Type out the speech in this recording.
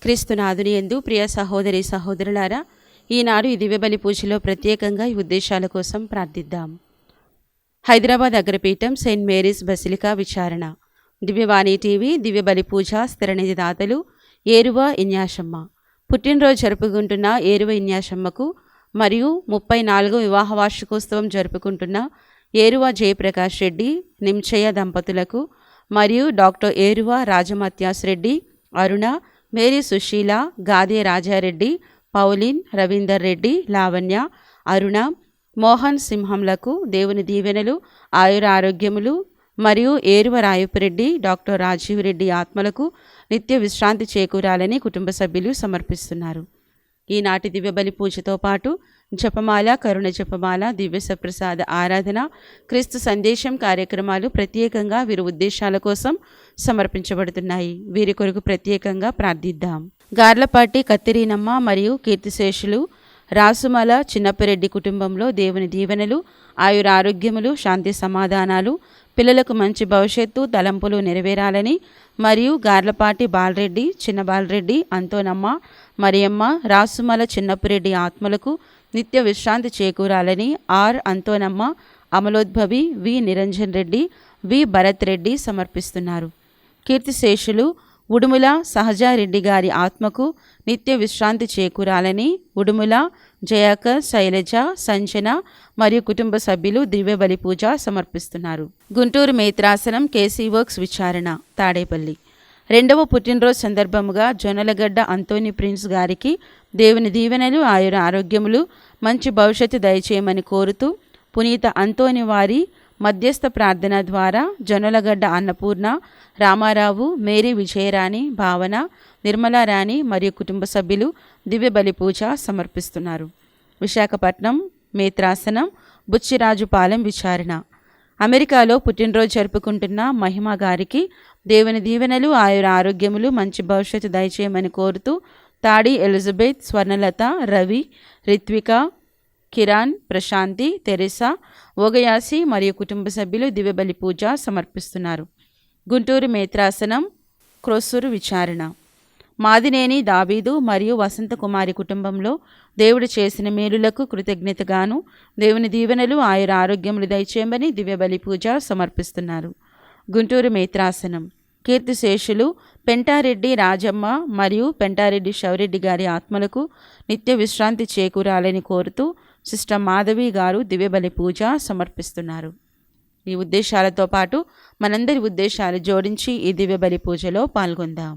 క్రీస్తునాథుని యందు ప్రియ సహోదరి సహోదరులారా, ఈనాడు ఈ దివ్యబలి పూజలో ప్రత్యేకంగా ఈ ఉద్దేశాల కోసం ప్రార్థిద్దాం. హైదరాబాద్ అగ్రపీఠం సెయింట్ మేరీస్ బసిలికా విచారణ, దివ్యవాణి టీవీ, దివ్యబలి పూజ స్థిరనిధి దాతలు ఏరువ ఇన్యాషమ్మ. పుట్టినరోజు జరుపుకుంటున్న ఏరువ ఇన్యాషమ్మకు మరియు 34వ వివాహ వార్షికోత్సవం జరుపుకుంటున్న ఏరువ జయప్రకాష్ రెడ్డి నించయ్య దంపతులకు మరియు డాక్టర్ ఏరువ రాజమత్యాస్ రెడ్డి, అరుణ, మేరీ సుశీల, గాదే రాజారెడ్డి, పౌలిన్, రవీందర్ రెడ్డి, లావణ్య, అరుణ, మోహన్ సింహంలకు దేవుని దీవెనలు, ఆయుర ఆరోగ్యములు మరియు ఏరువ రాయపురెడ్డి, డాక్టర్ రాజీవ్ రెడ్డి ఆత్మలకు నిత్య విశ్రాంతి చేకూరాలని కుటుంబ సభ్యులు సమర్పిస్తున్నారు. ఈనాటి దివ్యబలి పూజతో పాటు జపమాల, కరుణ జపమాల, దివ్య సప్రసాద ఆరాధన, క్రీస్తు సందేశం కార్యక్రమాలు ప్రత్యేకంగా వీరి ఉద్దేశాల కోసం సమర్పించబడుతున్నాయి. వీరి కొరకు ప్రత్యేకంగా ప్రార్థిద్దాం. గార్లపాటి కత్తిరీనమ్మ మరియు కీర్తిశేషులు రాసుమల చిన్నప్పరెడ్డి కుటుంబంలో దేవుని దీవెనలు, ఆయుర ఆరోగ్యములు, శాంతి సమాధానాలు, పిల్లలకు మంచి భవిష్యత్తు తలంపులు నెరవేరాలని మరియు గార్లపాటి బాలరెడ్డి, చిన్న బాలరెడ్డి, అంతోనమ్మ, మరియమ్మ, రాసుమల చిన్నప్పరెడ్డి ఆత్మలకు నిత్య విశ్రాంతి చేకూరాలని ఆర్ అంతోనమ్మ, అమలోద్భవి, వి నిరంజన్ రెడ్డి, వి భరత్ రెడ్డి సమర్పిస్తున్నారు. కీర్తిశేషులు ఉడుముల సహజారెడ్డి గారి ఆత్మకు నిత్య విశ్రాంతి చేకూరాలని ఉడుముల జయాకర్, శైలజ, సంజన మరియు కుటుంబ సభ్యులు దివ్యబలి పూజ సమర్పిస్తున్నారు. గుంటూరు మేత్రాసనం కేసీ వర్క్స్ విచారణ, తాడేపల్లి. 2వ పుట్టినరోజు సందర్భముగా జొన్నలగడ్డ అంతోని ప్రిన్స్ గారికి దేవుని దీవెనలు, ఆయుర ఆరోగ్యములు, మంచి భవిష్యత్తు దయచేయమని కోరుతూ పునీత అంతోని వారి మధ్యస్థ ప్రార్థన ద్వారా జొన్నలగడ్డ అన్నపూర్ణ, రామారావు, మేరీ విజయరాణి, భావన, నిర్మలారాణి మరియు కుటుంబ సభ్యులు దివ్యబలి పూజ సమర్పిస్తున్నారు. విశాఖపట్నం మేత్రాసనం బుచ్చిరాజుపాలెం విచారణ. అమెరికాలో పుట్టినరోజు జరుపుకుంటున్న మహిమ గారికి దేవుని దీవెనలు, ఆయుర ఆరోగ్యములు, మంచి భవిష్యత్తు దయచేయమని కోరుతూ తాడి ఎలిజబెత్, స్వర్ణలత, రవి, రిత్విక, కిరాన్, ప్రశాంతి, తెరెసా, ఓగయాసి మరియు కుటుంబ సభ్యులు దివ్యబలి పూజ సమర్పిస్తున్నారు. గుంటూరు మేత్రాసనం క్రొస్సూరు విచారణ. మాదినేని దావీదు మరియు వసంతకుమారి కుటుంబంలో దేవుడు చేసిన మేలులకు కృతజ్ఞతగాను దేవుని దీవెనలు, ఆయుర ఆరోగ్యములు దయచేయమని దివ్యబలి పూజ సమర్పిస్తున్నారు. గుంటూరు మేత్రాసనం కీర్తిశేషులు పెంటారెడ్డి రాజమ్మ మరియు పెంటారెడ్డి శౌరెడ్డి గారి ఆత్మలకు నిత్య విశ్రాంతి చేకూరాలని కోరుతూ సిస్టర్ మాధవి గారు దివ్యబలి పూజ సమర్పిస్తున్నారు. ఈ ఉద్దేశాలతో పాటు మనందరి ఉద్దేశాలు జోడించి ఈ దివ్యబలి పూజలో పాల్గొందాం.